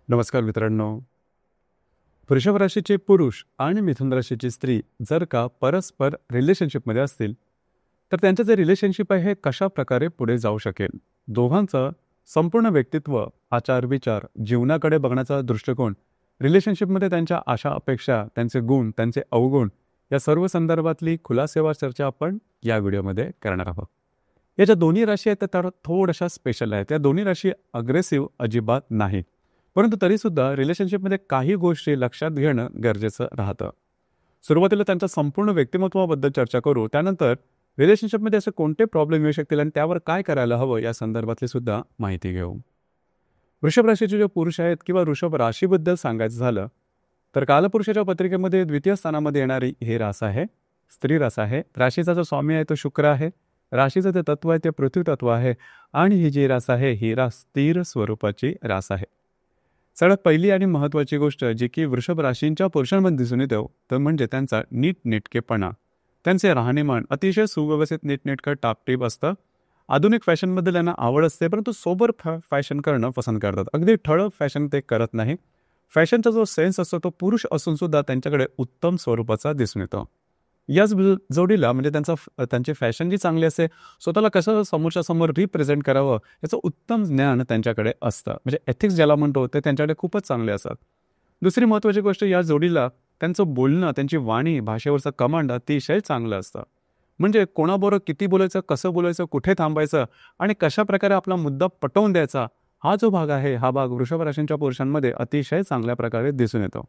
नमस्कार मित्रांनो. वृषभ राशीचे पुरुष आणि मिथुन राशीची स्त्री जर का परस्पर रिलेशनशिपमध्ये असतील, तर त्यांचं जे रिलेशनशिप आहे हे कशा प्रकारे पुढे जाऊ शकेल. दोघांचं संपूर्ण व्यक्तित्व, आचार विचार, जीवनाकडे बघण्याचा दृष्टिकोन, रिलेशनशिपमध्ये त्यांच्या आशा अपेक्षा, त्यांचे गुण, त्यांचे अवगुण या सर्व संदर्भातली खुलासेवार चर्चा आपण या व्हिडिओमध्ये करणार आहोत. या ज्या दोन्ही राशी आहेत त्या थोड्याशा स्पेशल आहेत. या दोन्ही राशी अग्रेसिव्ह अजिबात नाही, परंतु तरीसुद्धा रिलेशनशिपमध्ये काही गोष्टी लक्षात घेणं गरजेचं राहतं. सुरुवातीला त्यांच्या संपूर्ण व्यक्तिमत्वाबद्दल चर्चा करू, त्यानंतर रिलेशनशिपमध्ये असे कोणते प्रॉब्लेम येऊ शकतील आणि त्यावर काय करायला हवं या संदर्भातली सुद्धा माहिती घेऊ. वृषभ राशीचे जे पुरुष आहेत किंवा वृषभ राशीबद्दल सांगायचं झालं तर कालपुरुषाच्या पत्रिकेमध्ये द्वितीय स्थानामध्ये येणारी ही रास आहे, स्त्री रास आहे. राशीचा जो स्वामी आहे तो शुक्र आहे. राशीचं जे तत्व आहे ते पृथ्वी तत्व आहे आणि ही जी रास आहे ही रास स्थिर स्वरूपाची रास आहे. सगळ्यात पहिली आणि महत्त्वाची गोष्ट जी की वृषभ राशींच्या पुरुषांमध्ये दिसून येतो तर म्हणजे त्यांचा नीटनेटकेपणा. त्यांचे राहणीमान अतिशय सुव्यवस्थित, नीटनेटकं, टापटीप असतं. आधुनिक फॅशनबद्दल त्यांना आवड असते, परंतु सोबर फॅशन करणं पसंत करतात. अगदी ठळक फॅशन ते करत नाही. फॅशनचा जो सेन्स असतो तो पुरुष असून सुद्धा त्यांच्याकडे उत्तम स्वरूपाचा दिसून येतो. याच जोडीला म्हणजे त्यांची फॅशन जी चांगली असते, स्वतःला कसं समोरच्या समोर रिप्रेझेंट करावं याचं उत्तम ज्ञान त्यांच्याकडे असतं. म्हणजे एथिक्स ज्याला म्हणतो ते त्यांच्याकडे खूपच चांगले असतात. दुसरी महत्त्वाची गोष्ट, या जोडीला त्यांचं बोलणं, त्यांची वाणी, भाषेवरचं कमांड अतिशय चांगलं असतं. म्हणजे कोणाबरोबर किती बोलायचं, कसं बोलायचं, कुठे थांबायचं आणि कशा प्रकारे आपला मुद्दा पटवून द्यायचा, हा जो भाग आहे हा भाग वृषभ राशींच्या पुरुषांमध्ये अतिशय चांगल्या प्रकारे दिसून येतो.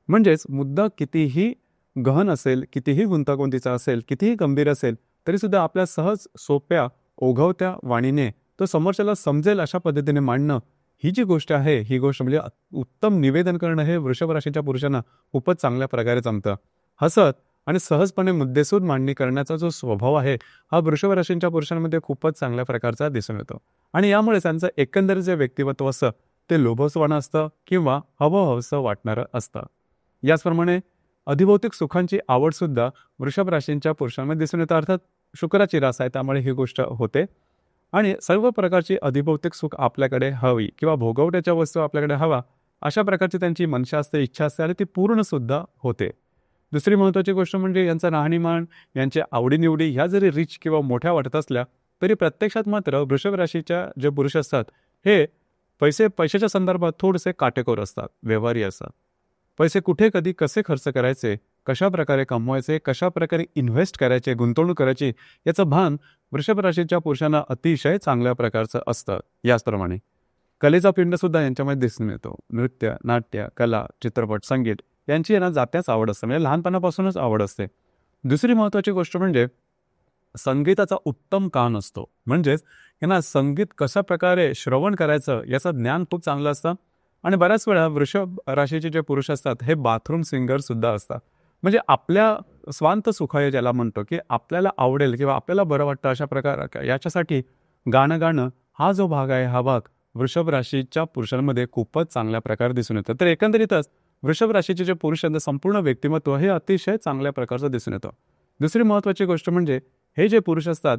म्हणजेच मुद्दा कितीही गहन असेल, कितीही गुंतागुंतीचा असेल, कितीही गंभीर असेल, तरीसुद्धा आपल्या सहज, सोप्या, ओघवत्या वाणीने तो समोरच्याला समजेल अशा पद्धतीने मांडणं, ही जी गोष्ट आहे ही गोष्ट म्हणजे उत्तम निवेदन करणं हे वृषभ राशीच्या पुरुषांना खूपच चांगल्या प्रकारे जमतं. हसत आणि सहजपणे मुद्देसूद मांडणी करण्याचा जो स्वभाव आहे हा वृषभ राशींच्या पुरुषांमध्ये खूपच चांगल्या प्रकारचा दिसून येतो. आणि यामुळे त्यांचं एकंदरीत जे व्यक्तिमत्व असतं ते लोभसवाणं असतं किंवा हवंहवसं वाटणारं असतं. याचप्रमाणे अधिभौतिक सुखांची आवडसुद्धा वृषभ राशींच्या पुरुषांमध्ये दिसून येतं. अर्थात शुक्राची रास आहे त्यामुळे ही गोष्ट होते. आणि सर्व प्रकारची अधिभौतिक सुख आपल्याकडे हवी किंवा भोगवट्याच्या वस्तू आपल्याकडे हवा अशा प्रकारची त्यांची मनशा असते, इच्छा असते आणि ती पूर्णसुद्धा होते. दुसरी महत्त्वाची गोष्ट म्हणजे यांचं राहणीमान, यांच्या आवडीनिवडी ह्या जरी रिच किंवा मोठ्या वाटत असल्या तरी प्रत्यक्षात मात्र वृषभ राशीच्या जे पुरुष असतात हे पैशाच्या संदर्भात थोडेसे काटेकोर असतात, व्यवहारी असतात. पैसे कुठे, कधी, कसे खर्च करायचे, कशा प्रकारे कमवायचे, कशा प्रकारे इन्व्हेस्ट करायचे, गुंतवणूक करायची याचं भान वृषभ राशीच्या पुरुषांना अतिशय चांगल्या प्रकारचं असतं. याचप्रमाणे कलेचा पिंडसुद्धा यांच्यामध्ये दिसून येतो. नृत्य, नाट्य, कला, चित्रपट, संगीत यांची यांना जात्याच आवड असते, म्हणजे लहानपणापासूनच आवड असते. दुसरी महत्त्वाची गोष्ट म्हणजे संगीताचा उत्तम कान असतो. म्हणजेच यांना संगीत कशा प्रकारे श्रवण करायचं याचं ज्ञान खूप चांगलं असतं. आणि बऱ्याच वेळा वृषभ राशीचे जे पुरुष असतात हे बाथरूम सिंगर सुद्धा असतात. म्हणजे आपल्या स्वांत सुखाय ज्याला म्हणतो की आपल्याला आवडेल किंवा आपल्याला बरं वाटतं अशा प्रकार याच्यासाठी गाणं हा जो भाग आहे हा भाग वृषभ राशीच्या पुरुषांमध्ये खूपच चांगल्या प्रकारे दिसून येतं. तर एकंदरीतच वृषभ राशीचे जे पुरुष आहेत संपूर्ण व्यक्तिमत्व हे अतिशय चांगल्या प्रकारचं दिसून येतं. दुसरी महत्त्वाची गोष्ट म्हणजे हे जे पुरुष असतात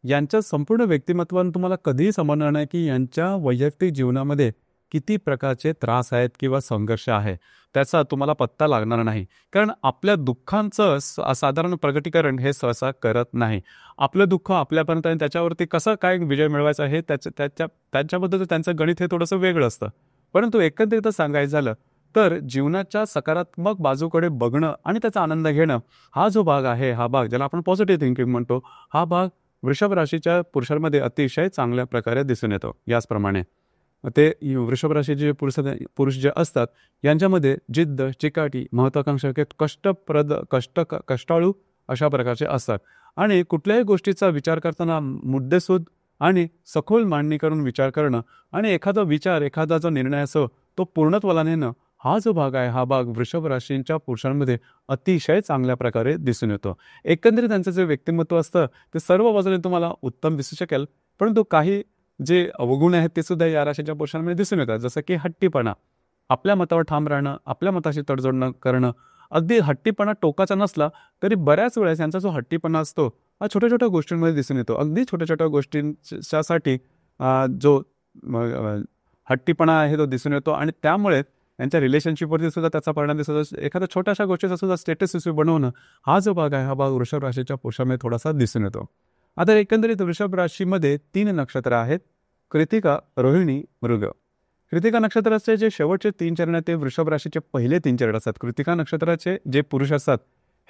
यांच्या संपूर्ण व्यक्तिमत्वानं तुम्हाला कधीही समजणार नाही की यांच्या वैयक्तिक जीवनामध्ये किती प्रकारचे त्रास आहेत किंवा संघर्ष आहे त्याचा तुम्हाला पत्ता लागणार नाही. कारण आपल्या दुःखांचं साधारण प्रगटीकरण हे सहसा करत नाही. आपलं दुःख आपल्यापर्यंत आणि त्याच्यावरती कसं काय विजय मिळवायचा हे त्यांच्याबद्दल त्यांचं गणित हे थोडंसं वेगळं असतं. परंतु एकंदरीत सांगायचं झालं तर जीवनाच्या सकारात्मक बाजूकडे बघणं आणि त्याचा आनंद घेणं हा जो भाग आहे हा भाग ज्याला आपण पॉझिटिव्ह थिंकिंग म्हणतो हा भाग वृषभ राशीच्या पुरुषांमध्ये अतिशय चांगल्या प्रकारे दिसून येतो. याचप्रमाणे ते वृषभ राशीचे जे पुरुष जे असतात यांच्यामध्ये जिद्द, चिकाटी, महत्वाकांक्षा, कष्टाळू अशा प्रकारचे असतात. आणि कुठल्याही गोष्टीचा विचार करताना मुद्देसूद आणि सखोल मांडणी करून विचार करणं आणि एखादा जो निर्णय असो तो पूर्णत्वाला नेणं हा जो भाग आहे हा भाग वृषभ राशींच्या पुरुषांमध्ये अतिशय चांगल्या प्रकारे दिसून येतो. एकंदरीत त्यांचं जे व्यक्तिमत्व असतं ते सर्व बाजूने तुम्हाला उत्तम दिसू शकेल, परंतु काही जे अवगुण आहेत ते सुद्धा या राशीच्या पुरुषांमध्ये दिसून येतात. जसं की हट्टीपणा, आपल्या मतावर ठाम राहणं, आपल्या मताशी तडजोड न करणं. अगदी हट्टीपणा टोकाचा नसला तरी बऱ्याच वेळेस यांचा जो हट्टीपणा असतो हा छोट्या छोट्या गोष्टींमध्ये दिसून येतो. अगदी छोट्या छोट्या गोष्टींच्यासाठी जो हट्टीपणा आहे तो दिसून येतो आणि त्यामुळे त्यांच्या रिलेशनशिपवरती सुद्धा त्याचा परिणाम दिसत असतो. एखाद्या छोट्याशा गोष्टीचा सुद्धा स्टेटस इश्यू बनवणं, हा जो भाग आहे हा भाग वृषभ राशीच्या पुरुषामध्ये थोडासा दिसून येतो. आता एकंदरीत वृषभ राशीमध्ये 3 नक्षत्र आहेत: कृतिका, रोहिणी, मृग. कृतिका नक्षत्राचे जे शेवटचे 3 चरण आहेत ते वृषभ राशीचे पहिले 3 चरण असतात. कृतिका नक्षत्राचे जे पुरुष असतात,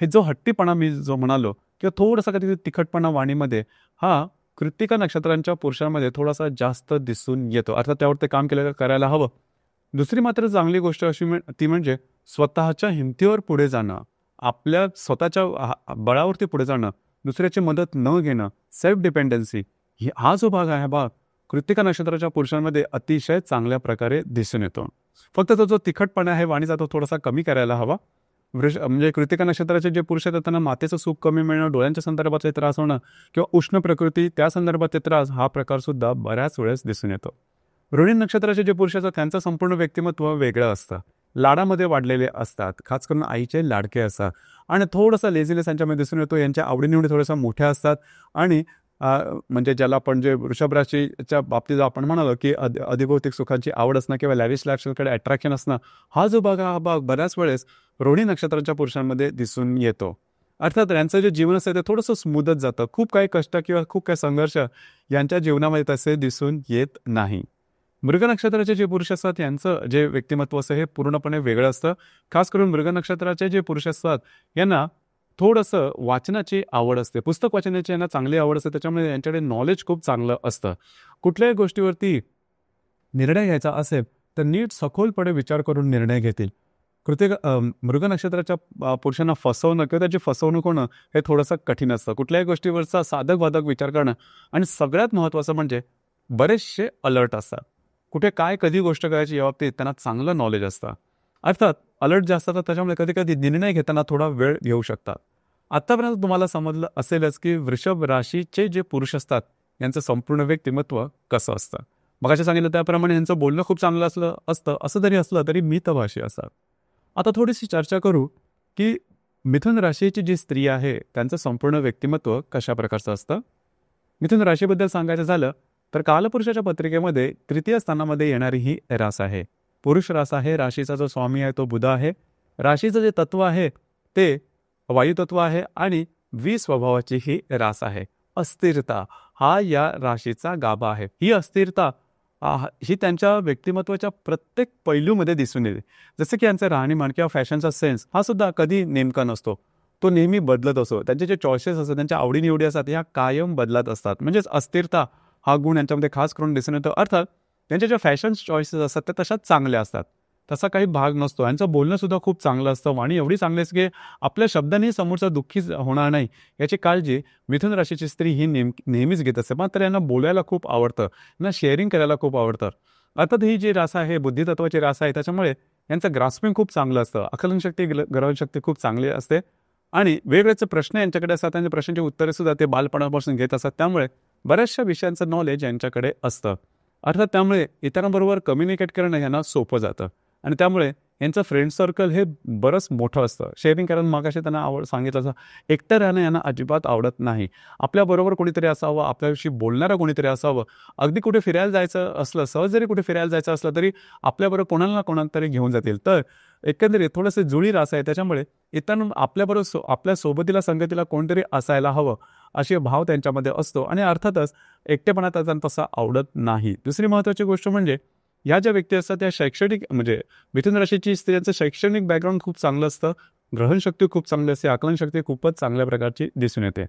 हे जो हट्टीपणा मी जो म्हणालो किंवा थोडासा कधी तिखटपणा वाणीमध्ये, हा कृतिका नक्षत्रांच्या पुरुषांमध्ये थोडासा जास्त दिसून येतो. अर्थात त्यावर ते काम करायला हवं. दुसरी मात्र चांगली गोष्ट अशी ती म्हणजे स्वतःच्या हिमतीवर पुढे जाणं, आपल्या स्वतःच्या बळावरती पुढे जाणं, दुसऱ्याची मदत न घेणं, सेल्फ डिपेंडन्सी, हा जो भाग आहे हा भाग कृतिका नक्षत्राच्या पुरुषांमध्ये अतिशय चांगल्या प्रकारे दिसून येतो. फक्त तो जो तिखटपणा आहे वाणीचा तो थोडासा कमी करायला हवा. म्हणजे कृतिका नक्षत्राचे जे पुरुष आहेत त्यांना मातेचं सुख कमी मिळणं, डोळ्यांच्या संदर्भातले त्रास होणं किंवा उष्ण प्रकृती त्या संदर्भातले त्रास, हा प्रकार सुद्धा बऱ्याच वेळेस दिसून येतो. रोहिणी नक्षत्राचे जे पुरुष असतात त्यांचं संपूर्ण व्यक्तिमत्व वेगळं असतं. लाडामध्ये वाढलेले असतात, खास करून आईचे लाडके असतात आणि थोडासा लेझीनेस यांच्यामध्ये दिसून येतो. यांच्या आवडीनिवडी थोड्याशा मोठ्या असतात आणि म्हणजे ज्याला आपण जे वृषभ राशीच्या बाबतीत आपण म्हणालो की अधिभौतिक सुखांची आवड असणं किंवा लॅविश लाईफस्टाईलकडे अट्रॅक्शन असणं, हा जो भाग हा भाग बऱ्याच वेळेस रोहिणी नक्षत्राच्या पुरुषांमध्ये दिसून येतो. अर्थात यांचं जे जीवन असतं ते थोडंसं स्मूथच जातं. खूप काही कष्ट किंवा खूप काही संघर्ष यांच्या जीवनामध्ये तसे दिसून येत नाही. मृग नक्षत्राचे जे पुरुष असतात यांचं जे व्यक्तिमत्व असतं हे पूर्णपणे वेगळं असतं. खास करून मृग नक्षत्राचे जे पुरुष असतात यांना थोडंसं वाचनाची आवड असते, पुस्तक वाचनाची यांना चांगली आवड असते. त्याच्यामुळे यांच्याकडे नॉलेज खूप चांगलं असतं. कुठल्याही गोष्टीवरती निर्णय घ्यायचा असेल तर नीट सखोलपणे विचार करून निर्णय घेतील. मृग नक्षत्राच्या पुरुषांना फसवणं किंवा त्याची फसवणूक होणं हे थोडंसं कठीण असतं. कुठल्याही गोष्टीवरचा साधक बाधक विचार करणं आणि सगळ्यात महत्त्वाचं म्हणजे बरेचसे अलर्ट असतात. कुठे काय कधी गोष्ट करायची याबाबतीत त्यांना चांगलं नॉलेज असतं. अर्थात अलर्ट जे असतात त्याच्यामुळे कधी कधी निर्णय घेताना थोडा वेळ घेऊ शकतात. आत्तापर्यंत तुम्हाला समजलं असेलच की वृषभ राशीचे जे पुरुष असतात यांचं संपूर्ण व्यक्तिमत्व कसं असतं. मगाशी सांगितलं त्याप्रमाणे यांचं बोलणं खूप चांगलं असतं. असं जरी असलं तरी मितभाषी असतात. आता थोडीशी चर्चा करू की मिथुन राशीची जी स्त्री आहे त्यांचं संपूर्ण व्यक्तिमत्व कशा प्रकारचं असतं. मिथुन राशीबद्दल सांगायचं झालं तर कालपुरुषाच्या पत्रिकेमध्ये तृतीय स्थानामध्ये येणारी ही रास आहे. पुरुष रास आहे. राशीचा जो स्वामी आहे तो बुध आहे. राशीचं जे तत्व आहे ते वायुतत्व आहे आणि स्वभावाची ही रास आहे. अस्थिरता हा या राशीचा गाभा आहे. ही अस्थिरता ही त्यांच्या व्यक्तिमत्वाच्या प्रत्येक पैलूमध्ये दिसून येते. जसं की यांचं राहणीमान किंवा फॅशनचा सेन्स हा सुद्धा कधी नेमका नसतो, तो नेहमी बदलत असतो. त्यांचे जे चॉईसेस असतात, त्यांच्या आवडीनिवडी असतात, ह्या कायम बदलत असतात. म्हणजेच अस्थिरता हा गुण यांच्यामध्ये खास करून दिसून येतो. अर्थात त्यांच्या ज्या फॅशन चॉईसेस असतात त्या तशाच चांगल्या असतात, तसा काही भाग नसतो. यांचं बोलणं सुद्धा खूप चांगलं असतं. वाणी एवढी चांगली असते की आपल्या शब्दांनी समोरचा दुःखी होणार नाही याची काळजी मिथुन राशीची स्त्री ही नेहमीच घेत असते. मात्र यांना बोलायला खूप आवडतं, यांना शेअरिंग करायला खूप आवडतं. अर्थात ही जी रास आहे बुद्धितत्वाची रास आहे, त्याच्यामुळे यांचं ग्रास्पिंग खूप चांगलं असतं. आकलनशक्ती ग्रहणशक्ती खूप चांगली असते आणि वेगवेगळे प्रश्न यांच्याकडे असतात. त्यांच्या प्रश्नांची उत्तरे सुद्धा ते बालपणापासून घेत असतात. त्यामुळे बऱ्याचशा विषयांचं नॉलेज यांच्याकडे असतं. अर्थात त्यामुळे इतरांबरोबर कम्युनिकेट करणं यांना सोपं जातं आणि त्यामुळे यांचं फ्रेंड सर्कल हे बरंच मोठं असतं. शेअरिंग करायला मागाशी त्यांना सांगितलं असं एकटं राहणं यांना अजिबात आवडत नाही. आपल्याबरोबर कोणीतरी असावं, आपल्याविषयी बोलणारं कोणीतरी असावं. अगदी कुठे फिरायला जायचं असलं, सहज जरी कुठे फिरायला जायचं असलं तरी आपल्याबरोबर कोणाला ना कोणाला तरी घेऊन जातील. तर एकंदरीत थोडंसं जुळी रास आहे. त्याच्यामुळे इतरांना आपल्याबरोबर आपल्या सोबतीला संगतीला कोणतरी असायला हवं असे भाव त्यांच्यामध्ये असतो आणि अर्थातच एकटेपणा त्यांना तसा आवडत नाही. दुसरी महत्त्वाची गोष्ट म्हणजे ह्या ज्या व्यक्ती असतात त्या शैक्षणिक म्हणजे मिथुन राशीची स्त्रियांचं शैक्षणिक बॅकग्राऊंड खूप चांगलं असतं. ग्रहणशक्ती खूप चांगली असते. आकलनशक्ती खूपच चांगल्या प्रकारची दिसून येते.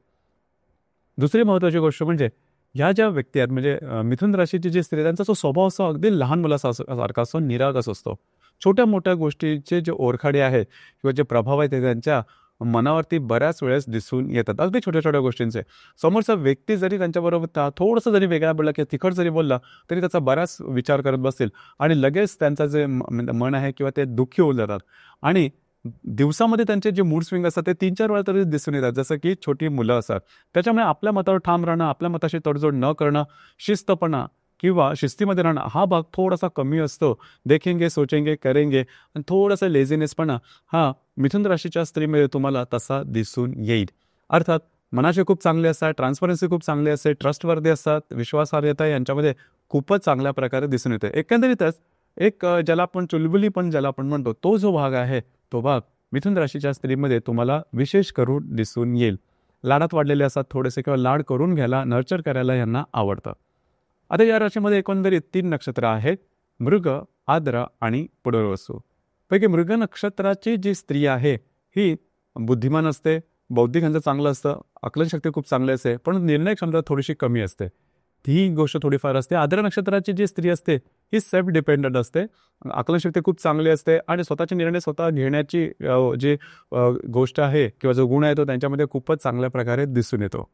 दुसरी महत्त्वाची गोष्ट म्हणजे ह्या ज्या व्यक्ती आहेत म्हणजे मिथुन राशीची जी स्त्री त्यांचा जो स्वभाव असतो अगदी लहान मुलासारखा असतो, निरागस असतो. छोट्या मोठ्या गोष्टीचे जे ओरखाडे आहेत किंवा जे प्रभाव आहेत ते त्यांच्या मनावरती बऱ्याच वेळेस दिसून येतात. अगदी छोट्या छोट्या गोष्टींचे. समोरचा व्यक्ती जरी त्यांच्याबरोबर थोडंसं जरी वेगळा बोलला किंवा तिखट जरी बोलला तरी त्याचा बराच विचार करत बसतील आणि लगेच त्यांचं जे मन आहे किंवा ते दुःखी होऊन जातात आणि दिवसामध्ये त्यांचे जे मूड स्विंग असतात ते 3-4 वेळा तरी दिसून येतात, जसं की छोटी मुलं असतात. त्याच्यामुळे आपल्या मतावर ठाम राहणं, आपल्या मताशी तडजोड न करणं, शिस्तपणा किंवा शिस्तीमध्ये राहणं हा भाग थोडासा कमी असतो. देखेंगे, सोचेंगे, करेंगे आणि थोडासा लेझीनेसपणा हा मिथुन राशीच्या स्त्रीमध्ये तुम्हाला तसा दिसून येईल. अर्थात मनाचे खूप चांगले असतात, ट्रान्सपरन्सी खूप चांगली असते, ट्रस्टवर्दी असतात, विश्वासार्हता यांच्यामध्ये खूपच चांगल्या प्रकारे दिसून येते. एकंदरीतच एक ज्याला आपण चुलबुलीपण ज्याला आपण म्हणतो, तो जो भाग आहे, तो भाग मिथुन राशीच्या स्त्रीमध्ये तुम्हाला विशेष करून दिसून येईल. लाडात वाढलेले असतात थोडेसे किंवा लाड करून घ्यायला, नर्चर करायला यांना आवडतं. आता या राशीमध्ये एकंदरीत 3 नक्षत्र आहेत, मृग, आद्र आणि पुनर्वसू. पैकी मृग नक्षत्राची जी स्त्री आहे, ही बुद्धिमान असते, बौद्धिक ह्यांचं चांगलं असतं, आकलनशक्ती खूप चांगली असते, पण निर्णय क्षमता थोडीशी कमी असते. ही गोष्ट थोडीफार असते. आद्र नक्षत्राची जी स्त्री असते, ही सेल्फ डिपेंडंट असते, आकलनशक्ती खूप चांगली असते आणि स्वतःचे निर्णय स्वतः घेण्याची जी गोष्ट आहे किंवा जो गुण आहे तो त्यांच्यामध्ये खूपच चांगल्या प्रकारे दिसून येतो.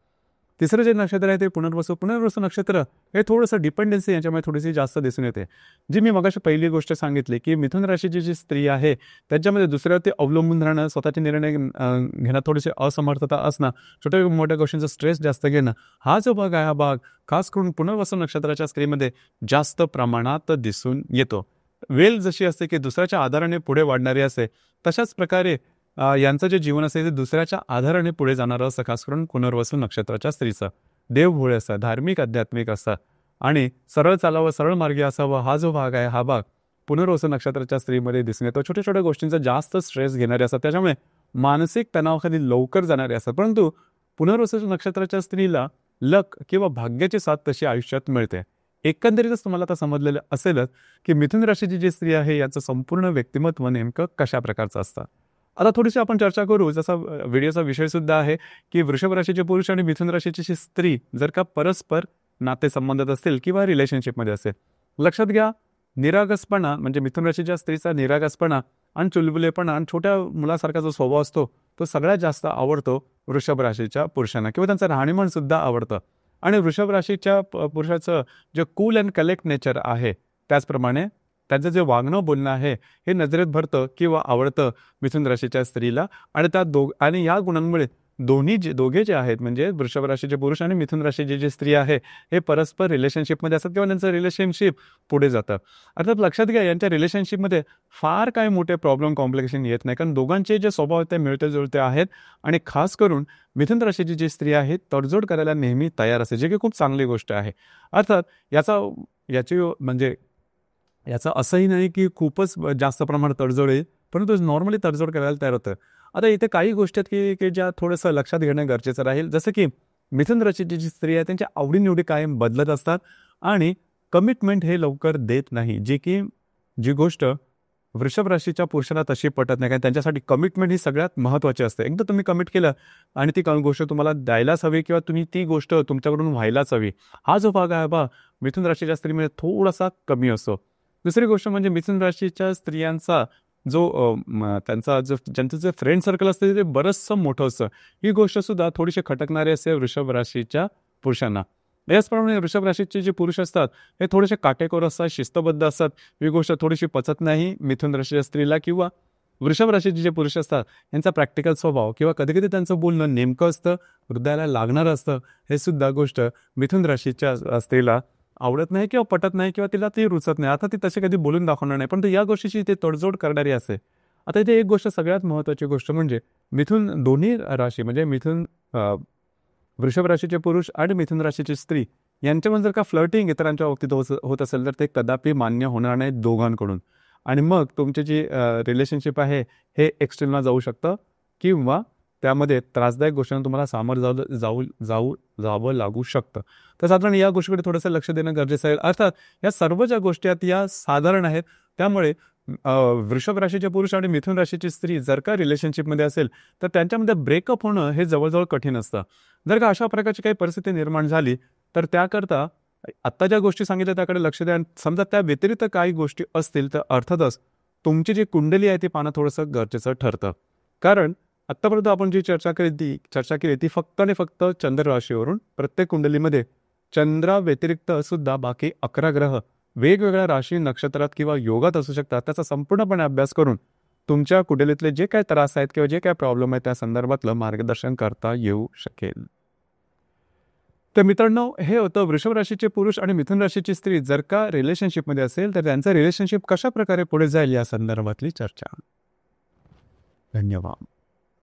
तिसरं जे नक्षत्र आहे ते पुनर्वसू नक्षत्र हे थोडंसं डिपेंडन्सी याच्यामध्ये थोडीशी जास्त दिसून येते. जी मी मगाशी पहिली गोष्ट सांगितली की मिथुन राशीची जी स्त्री आहे त्याच्यामध्ये दुसऱ्यावरती अवलंबून राहणं, स्वतःचे निर्णय घेण्यात थोडीशी असमर्थता असणं, छोट्या मोठ्या गोष्टींचा स्ट्रेस जास्त घेणं, हा जो भाग आहे हा भाग खास करून पुनर्वसू नक्षत्राच्या स्त्रीमध्ये जास्त प्रमाणात दिसून येतो. वेल जशी असते की दुसऱ्याच्या आधाराने पुढे वाढणारी असते, तशाच प्रकारे यांचं जे जीवन असते ते दुसऱ्याच्या आधाराने पुढे जाणारं असं, खास करून पुनर्वसू नक्षत्राच्या स्त्रीचं. देवभोळे असतात, धार्मिक आध्यात्मिक असतात आणि सरळ चालावं, सरळ मार्गी असावं, हा जो भाग आहे हा भाग पुनर्वसू नक्षत्राच्या स्त्रीमध्ये दिसून येतो. छोट्या छोट्या गोष्टींचा जास्त स्ट्रेस घेणारे असतात, त्याच्यामुळे मानसिक तणावाखाली लवकर जाणारे असतात. परंतु पुनर्वसू नक्षत्राच्या स्त्रीला लक किंवा भाग्याची साथ तशी आयुष्यात मिळते. एकंदरीतच तुम्हाला आता समजलेलं असेलच की मिथुन राशीची जी स्त्री आहे याचं संपूर्ण व्यक्तिमत्व नेमकं कशा प्रकारचं असतं. आता थोडीशी आपण चर्चा करू, जसा व्हिडिओचा विषय सुद्धा आहे की वृषभ राशीचे पुरुष आणि मिथुन राशीची स्त्री जर का परस्पर नातेसंबंधात असतील किंवा रिलेशनशिपमध्ये असेल, लक्षात घ्या, निरागसपणा म्हणजे मिथुन राशीच्या स्त्रीचा निरागसपणा आणि चुलबुलेपणा आणि छोट्या मुलासारखा जो स्वभाव असतो तो सगळ्यात जास्त आवडतो वृषभ राशीच्या पुरुषांना, किंवा त्यांचं राहणीमान सुद्धा आवडतं. आणि वृषभ राशीच्या पुरुषाचं जे कूल अँड कलेक्ट नेचर आहे, त्याचप्रमाणे त्यांचं जे वागणं बोलणं आहे हे नजरेत भरतं किंवा आवडतं मिथुन राशीच्या स्त्रीला. आणि या गुणांमुळे दोघे जे आहेत म्हणजे वृषभ राशीचे पुरुष आणि मिथुन राशीची जी स्त्री आहे हे परस्पर रिलेशनशिपमध्ये असतात किंवा त्यांचं रिलेशनशिप पुढे जातं. अर्थात लक्षात घ्या, यांच्या रिलेशनशिपमध्ये फार काही मोठे प्रॉब्लेम कॉम्प्लिकेशन येत नाही, कारण दोघांचे जे स्वभाव आहेत ते मिळते जुळते आहेत. आणि खास करून मिथुन राशीची जी स्त्री आहे तडजोड करायला नेहमी तयार असते, जे की खूप चांगली गोष्ट आहे. अर्थात याचं असंही नाही की खूपच जास्त प्रमाणात तडजोड आहे, परंतु नॉर्मली तडजोड करायला तयार होतं. आता इथे काही गोष्टी आहेत की ज्या थोडंसं लक्षात घेणं गरजेचं राहील. जसं की मिथुन राशीची जी स्त्री आहे त्यांच्या आवडीनिवडी कायम बदलत असतात आणि कमिटमेंट हे लवकर देत नाही, जी गोष्ट वृषभ राशीच्या पुरुषाला तशी पटत नाही, कारण त्यांच्यासाठी कमिटमेंट ही सगळ्यात महत्त्वाची असते. एकदा तुम्ही कमिट केलं आणि ती गोष्ट तुम्हाला द्यायलाच हवी किंवा तुम्ही ती गोष्ट तुमच्याकडून व्हायलाच हवी. हा जो भाग आहे मिथुन राशीच्या स्त्रीमध्ये थोडासा कमी असतो. दुसरी गोष्ट म्हणजे मिथुन राशीच्या स्त्रियांचा ज्यांचं जे फ्रेंड सर्कल असतं ते बरंचसं मोठं असतं. ही गोष्ट सुद्धा थोडीशी खटकणारी असते वृषभ राशीच्या पुरुषांना. याचप्रमाणे वृषभ राशीचे जे पुरुष असतात हे थोडेसे काटेकोर असतात, शिस्तबद्ध असतात. ही गोष्ट थोडीशी पचत नाही मिथुन राशीच्या स्त्रीला. किंवा वृषभ राशीचे जे पुरुष असतात यांचा प्रॅक्टिकल स्वभाव किंवा कधी कधी त्यांचं बोलणं नेमकं असतं, हृदयाला लागणारं असतं, हे सुद्धा गोष्ट मिथुन राशीच्या स्त्रीला आवडत नाही किंवा पटत नाही किंवा तिला ती रुचत नाही. आता ती तशी कधी बोलून दाखवणार नाही, परंतु या गोष्टीची ते तडजोड करणारी असते. आता इथे एक गोष्ट, सगळ्यात महत्त्वाची गोष्ट म्हणजे दोन्ही राशी म्हणजे वृषभ राशीचे पुरुष आणि मिथुन राशीची स्त्री यांच्यामध्ये जर का फ्लर्टिंग इतरांच्या बाबतीत होत असेल तर ते कदापि मान्य होणार नाही दोघांकडून. आणि मग तुमची जी रिलेशनशिप आहे हे एक्स्ट्रीमला जाऊ शकतं किंवा त्यामध्ये त्रासदायक गोष्टींना तुम्हाला सामोरं जावं लागू शकतं. तर साधारण या गोष्टीकडे थोडंसं लक्ष देणं गरजेचं आहे. अर्थात या सर्व ज्या गोष्टी आहेत या साधारण आहेत, त्यामुळे वृषभ राशीचे पुरुष आणि मिथुन राशीची स्त्री जर का रिलेशनशिपमध्ये असेल तर त्यांच्यामध्ये ब्रेकअप होणं हे जवळजवळ कठीण असतं. जर का अशा प्रकारची काही परिस्थिती निर्माण झाली तर त्याकरता आत्ता ज्या गोष्टी सांगितल्या त्याकडे लक्ष द्या. समजा त्या व्यतिरिक्त काही गोष्टी असतील तर अर्थातच तुमची जी कुंडली आहे ती पाहणं थोडंसं गरजेचं ठरतं. कारण आत्तापर्यंत आपण जी चर्चा केली ती फक्त आणि फक्त चंद्र राशीवरून. प्रत्येक कुंडलीमध्ये चंद्रा व्यतिरिक्त सुद्धा बाकी 11 ग्रह वेगवेगळ्या राशी नक्षत्रात किंवा योगात असू शकतात. त्याचा संपूर्णपणे अभ्यास करून तुमच्या कुंडलीतले जे काय त्रास आहेत किंवा जे काय प्रॉब्लेम आहेत त्या संदर्भातलं मार्गदर्शन करता येऊ शकेल. तर मित्रांनो, हे होतं वृषभ राशीचे पुरुष आणि मिथुन राशीची स्त्री जर का रिलेशनशिपमध्ये असेल तर त्यांचं रिलेशनशिप कशा प्रकारे पुढे जाईल या संदर्भातली चर्चा. धन्यवाद.